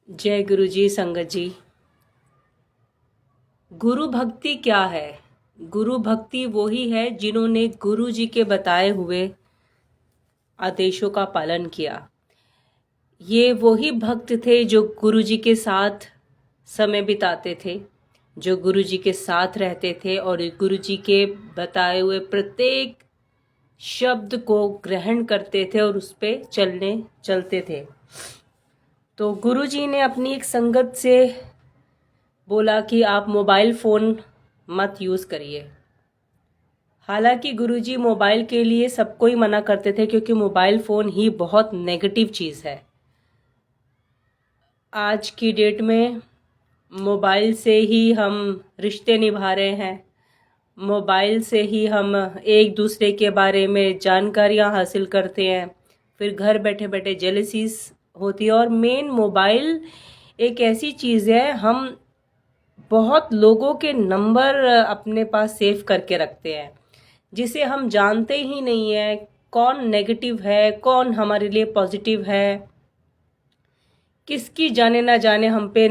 जय गुरु जी। संगत जी, गुरु भक्ति क्या है? गुरु भक्ति वो ही है जिन्होंने गुरु जी के बताए हुए आदेशों का पालन किया। ये वही भक्त थे जो गुरु जी के साथ समय बिताते थे, जो गुरु जी के साथ रहते थे और गुरु जी के बताए हुए प्रत्येक शब्द को ग्रहण करते थे और उस पे चलते थे। तो गुरु जी ने अपनी एक संगत से बोला कि आप मोबाइल फ़ोन मत यूज़ करिए। हालांकि गुरुजी मोबाइल के लिए सबको ही मना करते थे, क्योंकि मोबाइल फ़ोन ही बहुत नेगेटिव चीज़ है। आज की डेट में मोबाइल से ही हम रिश्ते निभा रहे हैं, मोबाइल से ही हम एक दूसरे के बारे में जानकारियां हासिल करते हैं, फिर घर बैठे बैठे जेलसीज होती है। और मेन मोबाइल एक ऐसी चीज़ है, हम बहुत लोगों के नंबर अपने पास सेव करके रखते हैं जिसे हम जानते ही नहीं है कौन नेगेटिव है, कौन हमारे लिए पॉजिटिव है। किसकी जाने ना जाने हम पे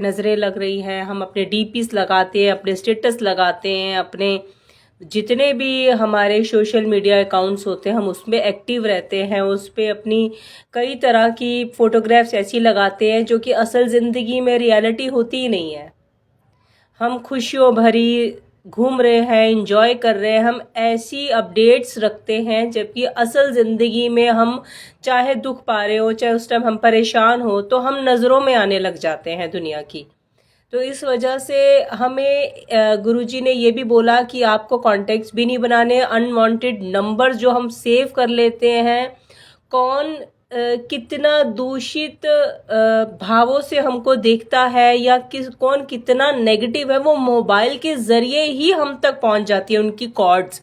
नज़रें लग रही हैं। हम अपने डीपीस लगाते हैं, अपने स्टेटस लगाते हैं, अपने जितने भी हमारे सोशल मीडिया अकाउंट्स होते हैं हम उसमें एक्टिव रहते हैं, उस पर अपनी कई तरह की फ़ोटोग्राफ्स ऐसी लगाते हैं जो कि असल ज़िंदगी में रियलिटी होती ही नहीं है। हम खुशियों भरी घूम रहे हैं, इंजॉय कर रहे हैं, हम ऐसी अपडेट्स रखते हैं, जबकि असल ज़िंदगी में हम चाहे दुख पा रहे हो, चाहे उस टाइम हम परेशान हो, तो हम नज़रों में आने लग जाते हैं दुनिया की। तो इस वजह से हमें गुरुजी ने ये भी बोला कि आपको कॉन्टेक्ट्स भी नहीं बनाने। अनवांटेड नंबर जो हम सेव कर लेते हैं, कौन कितना दूषित भावों से हमको देखता है या कौन कितना नेगेटिव है, वो मोबाइल के ज़रिए ही हम तक पहुंच जाती है उनकी कॉर्ड्स।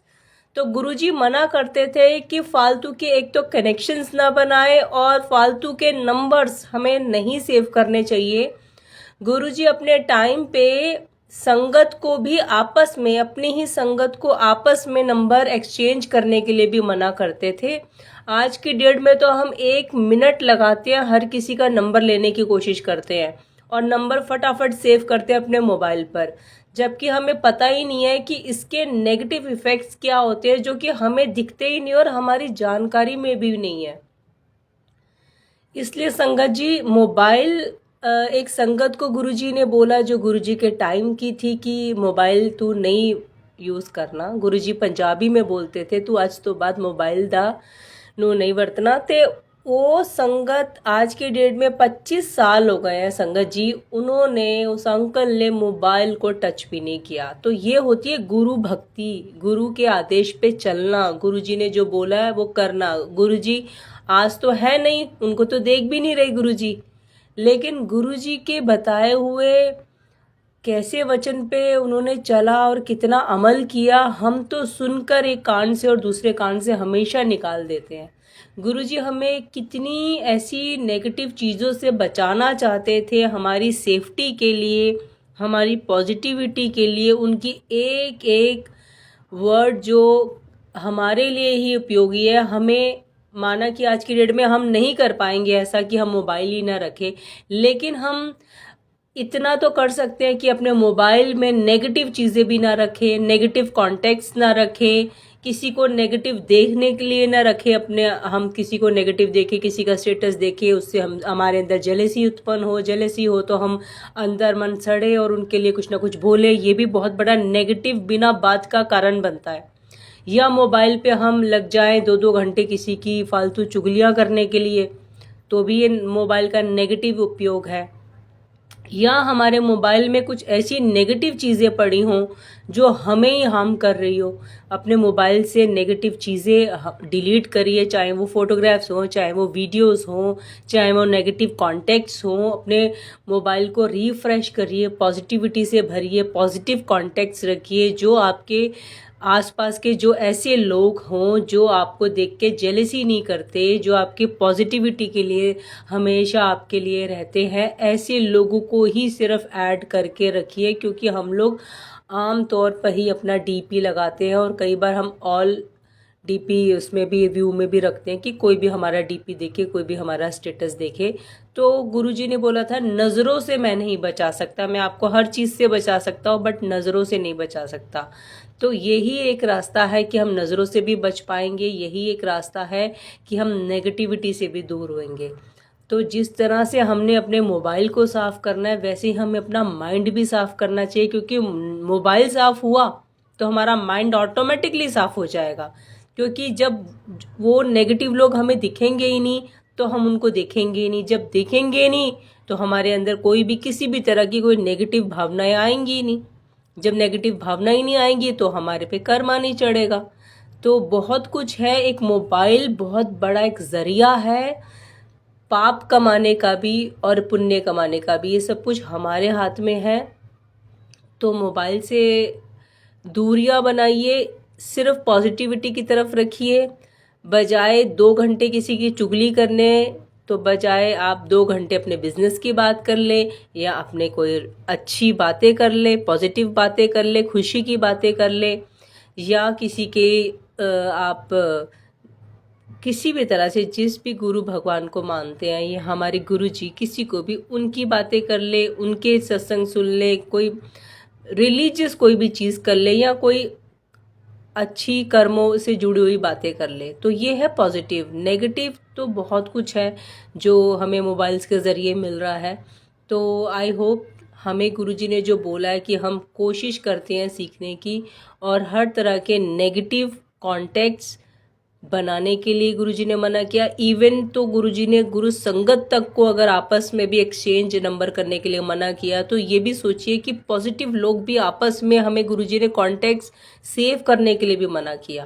तो गुरुजी मना करते थे कि फालतू के एक तो कनेक्शंस ना बनाए और फालतू के नंबर्स हमें नहीं सेव करने चाहिए। गुरुजी अपने टाइम पे संगत को भी आपस में, अपनी ही संगत को आपस में नंबर एक्सचेंज करने के लिए भी मना करते थे। आज की डेट में तो हम 1 मिनट लगाते हैं, हर किसी का नंबर लेने की कोशिश करते हैं और नंबर फटाफट सेव करते हैं अपने मोबाइल पर, जबकि हमें पता ही नहीं है कि इसके नेगेटिव इफ़ेक्ट्स क्या होते हैं, जो कि हमें दिखते ही नहीं और हमारी जानकारी में भी नहीं है। इसलिए संगत जी, मोबाइल एक संगत को गुरुजी ने बोला जो गुरुजी के टाइम की थी कि मोबाइल तू नहीं यूज़ करना। गुरुजी पंजाबी में बोलते थे, तू आज तो बाद मोबाइल दा नू नहीं वरतना। ते वो संगत आज के डेट में 25 साल हो गए हैं संगत जी, उन्होंने, उस अंकल ने मोबाइल को टच भी नहीं किया। तो ये होती है गुरु भक्ति, गुरु के आदेश पे चलना, गुरुजी ने जो बोला है वो करना। गुरुजी आज तो है नहीं, उनको तो देख भी नहीं रहे गुरुजी, लेकिन गुरुजी के बताए हुए कैसे वचन पे उन्होंने चला और कितना अमल किया, हम तो सुनकर एक कान से और दूसरे कान से हमेशा निकाल देते हैं। गुरुजी हमें कितनी ऐसी नेगेटिव चीज़ों से बचाना चाहते थे, हमारी सेफ्टी के लिए, हमारी पॉजिटिविटी के लिए। उनकी एक एक वर्ड जो हमारे लिए ही उपयोगी है। हमें माना कि आज की डेट में हम नहीं कर पाएंगे ऐसा कि हम मोबाइल ही ना रखें, लेकिन हम इतना तो कर सकते हैं कि अपने मोबाइल में नेगेटिव चीज़ें भी ना रखें, नेगेटिव कॉन्टेक्ट्स ना रखें, किसी को नेगेटिव देखने के लिए ना रखें। अपने हम किसी को नेगेटिव देखें, किसी का स्टेटस देखें, उससे हम हमारे अंदर जेलेसी उत्पन्न हो, जेलेसी हो तो हम अंदर मन सड़े और उनके लिए कुछ ना कुछ बोले। ये भी बहुत बड़ा नेगेटिव बिना बात का कारण बनता है। या मोबाइल पे हम लग जाएं 2-2 घंटे किसी की फालतू चुगलियां करने के लिए, तो भी ये मोबाइल का नेगेटिव उपयोग है। या हमारे मोबाइल में कुछ ऐसी नेगेटिव चीज़ें पड़ी हों जो हमें ही हार्म कर रही हो, अपने मोबाइल से नेगेटिव चीज़ें डिलीट करिए, चाहे वो फोटोग्राफ्स हों, चाहे वो वीडियोस हों, चाहे वो नेगेटिव कॉन्टेक्ट्स हों। अपने मोबाइल को रिफ्रेश करिए, पॉजिटिविटी से भरिए, पॉजिटिव कॉन्टेक्ट्स रखिए, जो आपके आसपास के जो ऐसे लोग हों जो आपको देख के जेलसी नहीं करते, जो आपके पॉजिटिविटी के लिए हमेशा आपके लिए रहते हैं, ऐसे लोगों को ही सिर्फ ऐड करके रखिए। क्योंकि हम लोग आम तौर पर ही अपना डीपी लगाते हैं और कई बार हम ऑल डीपी उसमें भी व्यू में भी रखते हैं कि कोई भी हमारा डीपी देखे, कोई भी हमारा स्टेटस देखे। तो गुरुजी ने बोला था नज़रों से मैं नहीं बचा सकता, मैं आपको हर चीज़ से बचा सकता हूँ बट नज़रों से नहीं बचा सकता। तो यही एक रास्ता है कि हम नज़रों से भी बच पाएंगे, यही एक रास्ता है कि हम नेगेटिविटी से भी दूर होंगे। तो जिस तरह से हमने अपने मोबाइल को साफ़ करना है वैसे ही हमें अपना माइंड भी साफ़ करना चाहिए, क्योंकि मोबाइल साफ़ हुआ तो हमारा माइंड ऑटोमेटिकली साफ़ हो जाएगा। क्योंकि जब वो नेगेटिव लोग हमें दिखेंगे ही नहीं तो हम उनको देखेंगे ही नहीं, जब देखेंगे नहीं तो हमारे अंदर कोई भी किसी भी तरह की कोई नेगेटिव भावनाएं आएंगी ही नहीं। जब नेगेटिव भावना ही नहीं आएंगी तो हमारे पे कर्मा नहीं चढ़ेगा। तो बहुत कुछ है, एक मोबाइल बहुत बड़ा एक जरिया है पाप कमाने का भी और पुण्य कमाने का भी, ये सब कुछ हमारे हाथ में है। तो मोबाइल से दूरियां बनाइए, सिर्फ पॉजिटिविटी की तरफ रखिए। बजाय 2 घंटे किसी की चुगली करने तो बजाय आप 2 घंटे अपने बिजनेस की बात कर ले, या अपने कोई अच्छी बातें कर ले, पॉजिटिव बातें कर ले, खुशी की बातें कर ले, या किसी के आप किसी भी तरह से जिस भी गुरु भगवान को मानते हैं, ये हमारे गुरु जी, किसी को भी उनकी बातें कर ले, उनके सत्संग सुन ले, कोई रिलीजियस कोई भी चीज़ कर ले, या कोई अच्छी कर्मों से जुड़ी हुई बातें कर ले। तो ये है पॉजिटिव। नेगेटिव तो बहुत कुछ है जो हमें मोबाइल्स के ज़रिए मिल रहा है। तो आई होप हमें गुरुजी ने जो बोला है कि हम कोशिश करते हैं सीखने की, और हर तरह के नेगेटिव कॉन्टेक्ट्स बनाने के लिए गुरुजी ने मना किया। इवन तो गुरुजी ने गुरु संगत तक को अगर आपस में भी एक्सचेंज नंबर करने के लिए मना किया, तो ये भी सोचिए कि पॉजिटिव लोग भी आपस में हमें गुरुजी ने कॉन्टेक्ट्स सेव करने के लिए भी मना किया।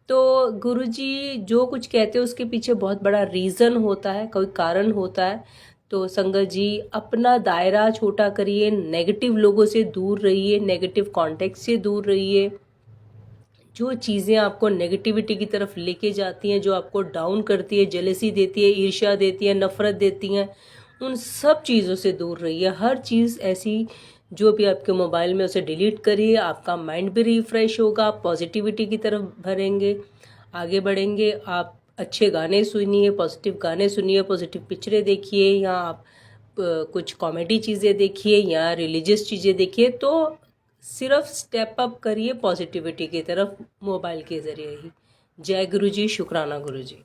तो गुरुजी जो कुछ कहते हैं उसके पीछे बहुत बड़ा रीज़न होता है, कोई कारण होता है। तो संगत जी अपना दायरा छोटा करिए, नेगेटिव लोगों से दूर रहिए, नेगेटिव कॉन्टेक्ट से दूर रहिए। जो चीज़ें आपको नेगेटिविटी की तरफ लेके जाती हैं, जो आपको डाउन करती है, जेलसी देती है, ईर्ष्या देती है, नफ़रत देती हैं, उन सब चीज़ों से दूर रहिए। हर चीज़ ऐसी जो भी आपके मोबाइल में उसे डिलीट करिए, आपका माइंड भी रिफ़्रेश होगा, आप पॉजिटिविटी की तरफ भरेंगे, आगे बढ़ेंगे। आप अच्छे गाने सुनिए, पॉजिटिव गाने सुनिए, पॉजिटिव पिक्चरें देखिए, या आप कुछ कॉमेडी चीज़ें देखिए या रिलीजियस चीज़ें देखिए। तो सिर्फ स्टेप अप करिए पॉजिटिविटी की तरफ मोबाइल के ज़रिए ही। जय गुरु जी, शुक्राना गुरु जी।